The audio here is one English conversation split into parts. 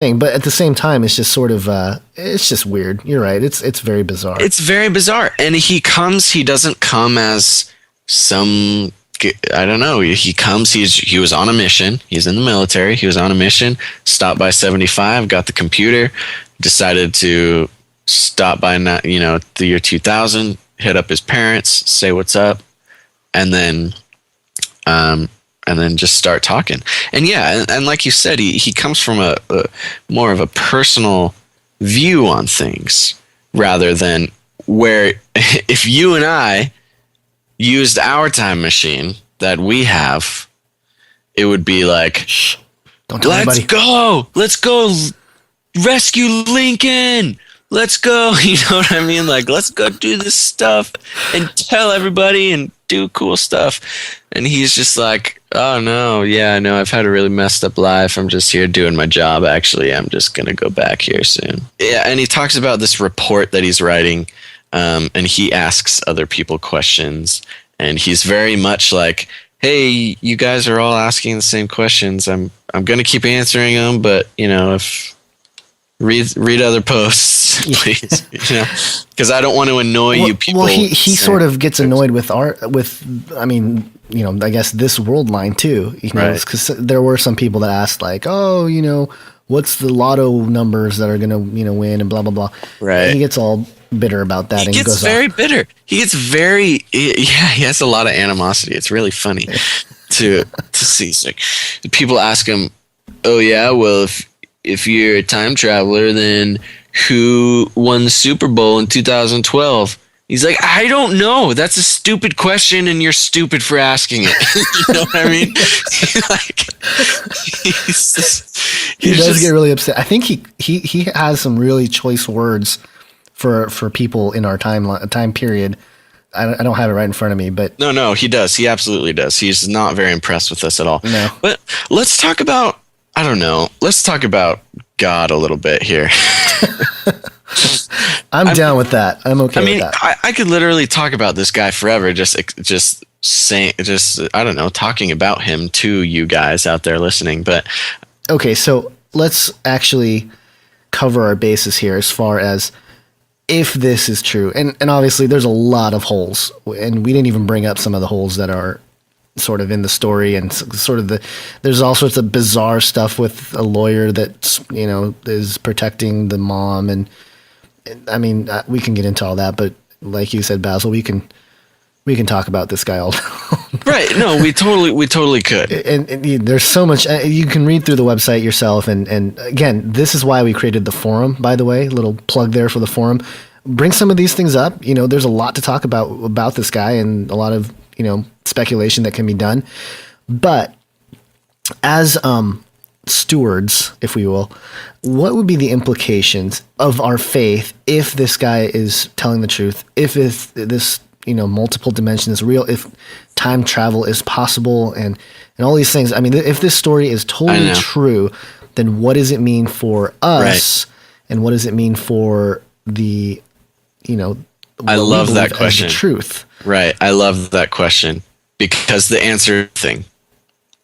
thing. But at the same time, it's just sort of it's just weird. You're right. It's very bizarre. It's very bizarre. And he doesn't come as some, I don't know. He comes, he was on a mission. He's in the military. He was on a mission, stopped by 75, got the computer, decided to stop by, the year 2000, hit up his parents, say what's up, and then just start talking. And yeah, and like you said, he comes from a more of a personal view on things, rather than where if you and I used our time machine that we have, it would be like, shh, don't tell anybody. Let's go rescue Lincoln. Let's go. You know what I mean? Like, let's go do this stuff and tell everybody and do cool stuff. And he's just like, oh no, yeah, I know I've had a really messed up life. I'm just here doing my job. Actually, I'm just going to go back here soon. Yeah. And he talks about this report that he's writing. And he asks other people questions, and he's very much like, hey, you guys are all asking the same questions. I'm going to keep answering them, but if read other posts, please, because I don't want to annoy you people. Well, he sort of gets annoyed with I guess this world line too, because there were some people that asked like, oh, what's the lotto numbers that are going to, win and blah, blah, blah. Right. And he gets all bitter about that. He gets very bitter. He has a lot of animosity. It's really funny to see. Like, people ask him, oh yeah, well, if you're a time traveler, then who won the Super Bowl in 2012? He's like, I don't know. That's a stupid question, and you're stupid for asking it. You know what I mean? He does get really upset. I think he has some really choice words for people in our time period. I don't have it right in front of me, but no, he does. He absolutely does. He's not very impressed with us at all. No. But let's talk about, I don't know. Let's talk about God a little bit here. I'm down with that. I'm okay with that. I could literally talk about this guy forever. Just saying, I don't know, talking about him to you guys out there listening. But okay, so let's actually cover our bases here as far as if this is true. And obviously there's a lot of holes, and we didn't even bring up some of the holes that are sort of in the story, and sort of there's all sorts of bizarre stuff with a lawyer that is protecting the mom, and I mean we can get into all that, but like you said, Basil, we can talk about this guy all right. No, we totally could. And there's so much you can read through the website yourself, and again, this is why we created the forum, by the way, little plug there for the forum. Bring some of these things up. There's a lot to talk about this guy, and a lot of speculation that can be done. But as stewards, if we will, what would be the implications of our faith if this guy is telling the truth, if this multiple dimension is real, if time travel is possible, and all these things? I mean, if this story is totally true, then what does it mean for us? Right. And what does it mean for the I love that question. Truth. Right. I love that question, because the answer thing,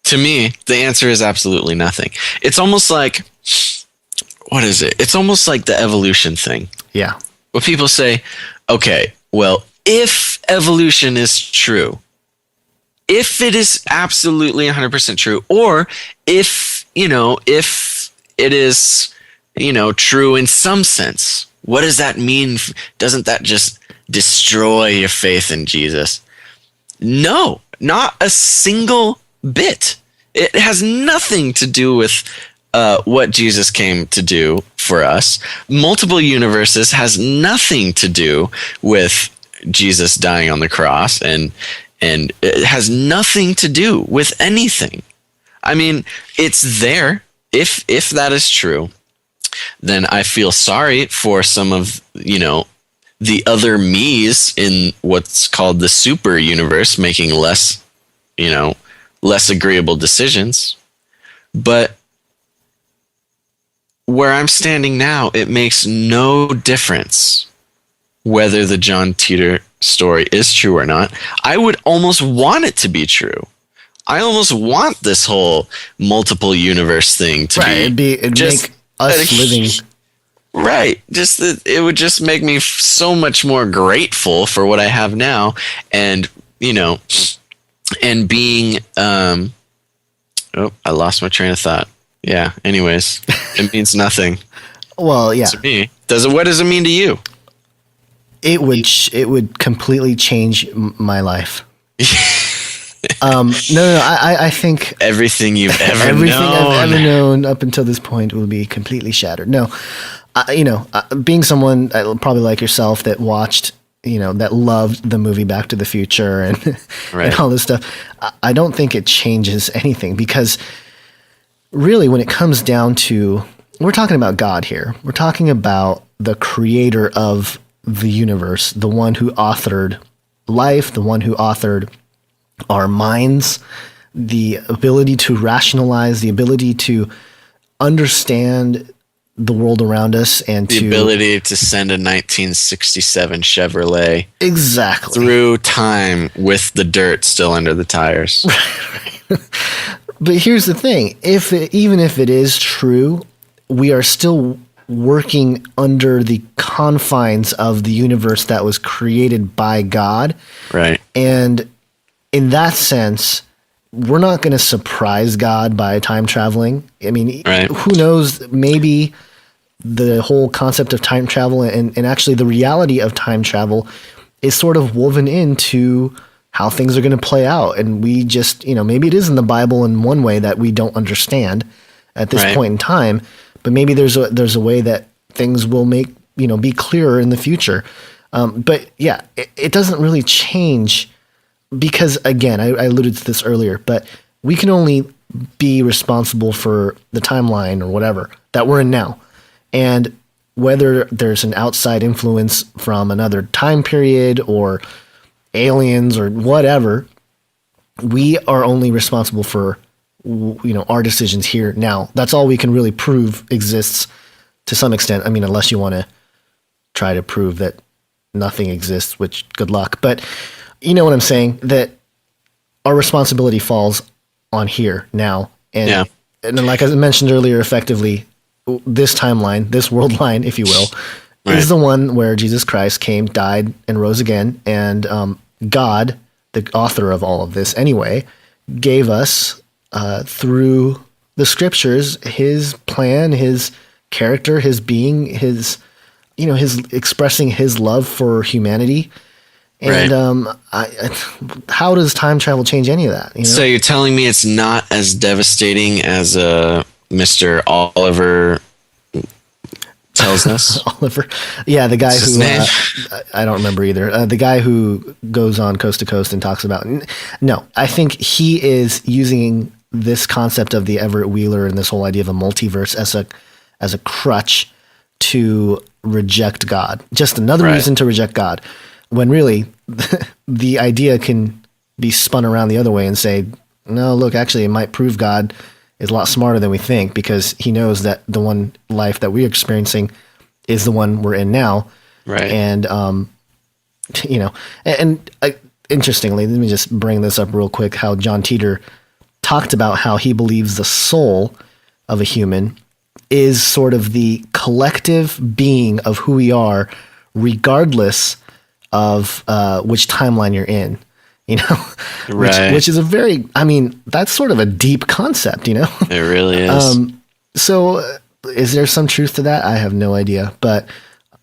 to me, the answer is absolutely nothing. It's almost like, what is it? It's almost like the evolution thing. Yeah. Where people say, okay, well, if evolution is true, if it is absolutely 100% true, or if it is, true in some sense, what does that mean? Doesn't that just destroy your faith in Jesus? No, not a single bit. It has nothing to do with what Jesus came to do for us. Multiple universes has nothing to do with Jesus dying on the cross, and it has nothing to do with anything. I mean, it's there. If that is true, then I feel sorry for some of, the other me's in what's called the super universe, making less agreeable decisions. But where I'm standing now, it makes no difference whether the John Titor story is true or not. I would almost want it to be true. I almost want this whole multiple universe thing to be. us living. Right. Just that it would just make me so much more grateful for what I have now. And, and being, I lost my train of thought. Yeah. Anyways, it means nothing. Well, yeah. To me. What does it mean to you? It would completely change my life. No. I think everything you've ever everything known. I've ever known up until this point will be completely shattered. No, being someone probably like yourself that watched, that loved the movie Back to the Future and right. and all this stuff, I don't think it changes anything, because really, when it comes down to, we're talking about God here. We're talking about the creator of the universe, the one who authored life, the one who authored our minds, the ability to rationalize, the ability to understand the world around us, and the ability to send a 1967 Chevrolet exactly through time with the dirt still under the tires. But here's the thing: even if it is true, we are still working under the confines of the universe that was created by God. Right. And in that sense, we're not going to surprise God by time traveling. I mean, right. Who knows? Maybe the whole concept of time travel and actually the reality of time travel is sort of woven into how things are going to play out. And we just, maybe it is in the Bible in one way that we don't understand at this right. point in time, but maybe there's a way that things will be clearer in the future. But yeah, it doesn't really change, because again, I alluded to this earlier, but we can only be responsible for the timeline or whatever that we're in now. And whether there's an outside influence from another time period or aliens or whatever, we are only responsible for, our decisions here now. That's all we can really prove exists to some extent. I mean, unless you want to try to prove that nothing exists, which good luck. But you know what I'm saying? That our responsibility falls on here now. And then, like I mentioned earlier, effectively, this timeline, this world line, if you will, right. is the one where Jesus Christ came, died, and rose again. And God, the author of all of this anyway, gave us through the scriptures his plan, his character, his being, his expressing his love for humanity. And right. How does time travel change any of that? So you're telling me it's not as devastating as Mr. Oliver tells us? Oliver, yeah, the guy who I don't remember either. The guy who goes on Coast to Coast and talks about. No, I think he is using this concept of the Everett Wheeler and this whole idea of a multiverse as a crutch to reject God. Just another right. reason to reject God, when really the idea can be spun around the other way and say, no, look, actually, it might prove God is a lot smarter than we think, because he knows that the one life that we're experiencing is the one we're in now. Right. And, interestingly, let me just bring this up real quick, how John Titor talked about how he believes the soul of a human is sort of the collective being of who we are, regardless of which timeline you're in. Right. which is that's sort of a deep concept, It really is. So is there some truth to that? I have no idea. But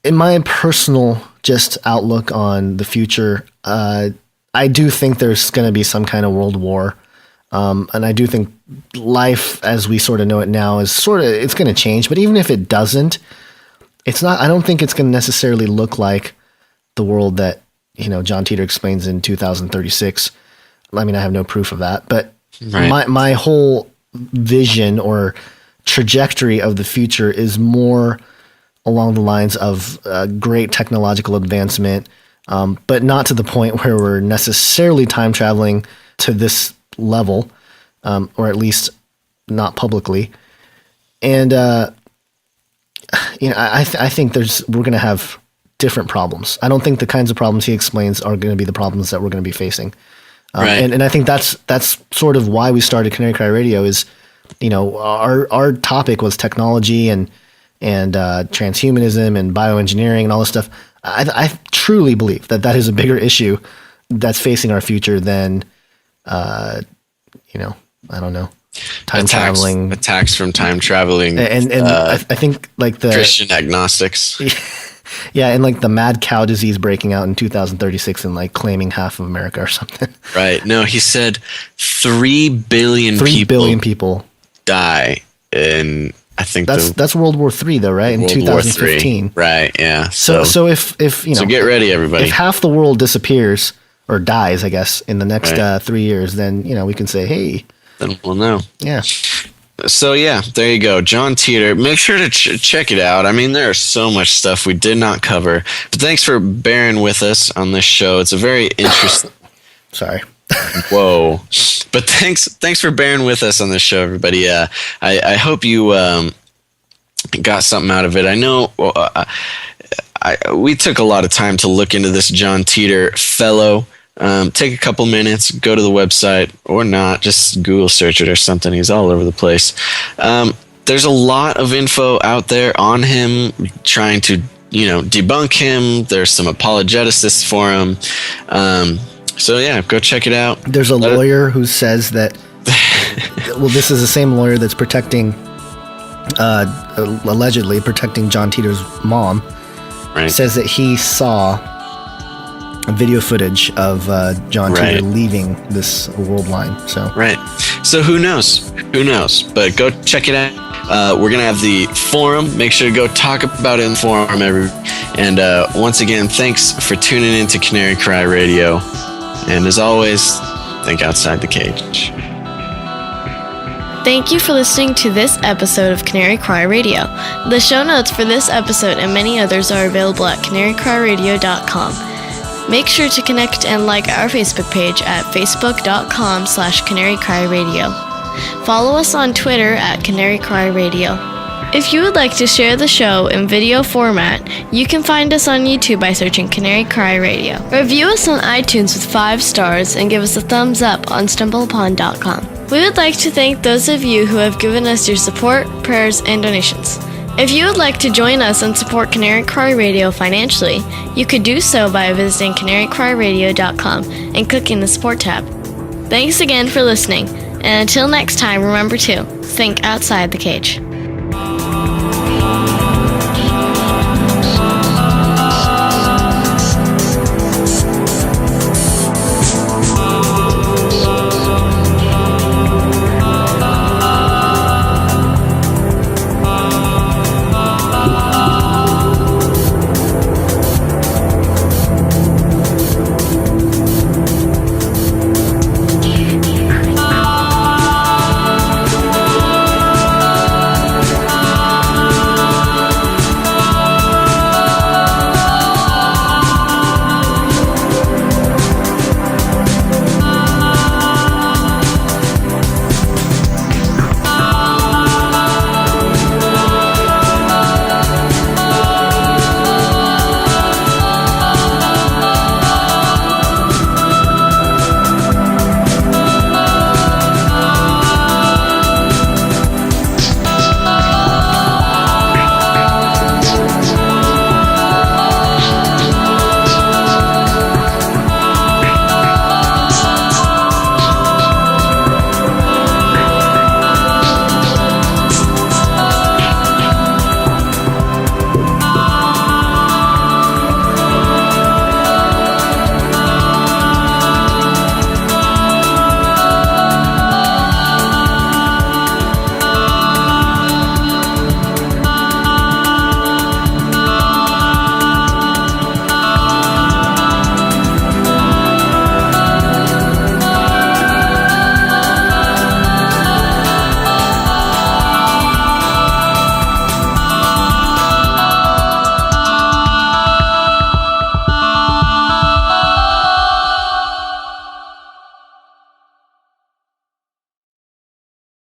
in my personal just outlook on the future, I do think there's going to be some kind of world war. And I do think life as we sort of know it now it's going to change. But even if it doesn't, I don't think it's going to necessarily look like the world that, John Titor explains in 2036. I mean, I have no proof of that, but right. my whole vision or trajectory of the future is more along the lines of great technological advancement, but not to the point where we're necessarily time traveling to this level, or at least not publicly. And, I think we're going to have different problems. I don't think the kinds of problems he explains are going to be the problems that we're going to be facing. Right. And I think that's sort of why we started Canary Cry Radio is, our topic was technology and and transhumanism and bioengineering and all this stuff. I truly believe that is a bigger issue that's facing our future than, I don't know, traveling attacks from time traveling, and I think like the Christian agnostics. Yeah, and like the mad cow disease breaking out in 2036 and like claiming half of America or something. Right. No, he said 3 billion people die in, I think that's World War III though, right? In 2015. Right, yeah. So if So get ready, everybody. If half the world disappears or dies, I guess, in the next 3 years, then we can say, hey. Then we'll know. Yeah. So yeah, there you go, John Titor. Make sure to check it out. I mean, there's so much stuff we did not cover, but thanks for bearing with us on this show. It's a very interesting. Sorry. Whoa! But thanks for bearing with us on this show, everybody. I hope you got something out of it. I know we took a lot of time to look into this John Titor fellow. Take a couple minutes, go to the website, or not, just Google search it or something. He's all over the place. There's a lot of info out there on him, trying to, debunk him. There's some apologetics for him. So yeah, go check it out. There's a lawyer who says that, well, this is the same lawyer that's allegedly protecting John Titor's mom. Right. Says that he saw video footage of John Titor leaving this world line. So who knows? But go check it out. We're gonna have the forum. Make sure to go talk about it in the forum. And once again, thanks for tuning in to Canary Cry Radio. And as always, think outside the cage. Thank you for listening to this episode of Canary Cry Radio. The show notes for this episode and many others are available at canarycryradio.com. Make sure to connect and like our Facebook page at facebook.com/canarycryradio. Follow us on Twitter at Canary Cry Radio. If you would like to share the show in video format, you can find us on YouTube by searching Canary Cry Radio. Review us on iTunes with 5 stars and give us a thumbs up on stumbleupon.com. We would like to thank those of you who have given us your support, prayers, and donations. If you would like to join us and support Canary Cry Radio financially, you could do so by visiting canarycryradio.com and clicking the support tab. Thanks again for listening, and until next time, remember to think outside the cage.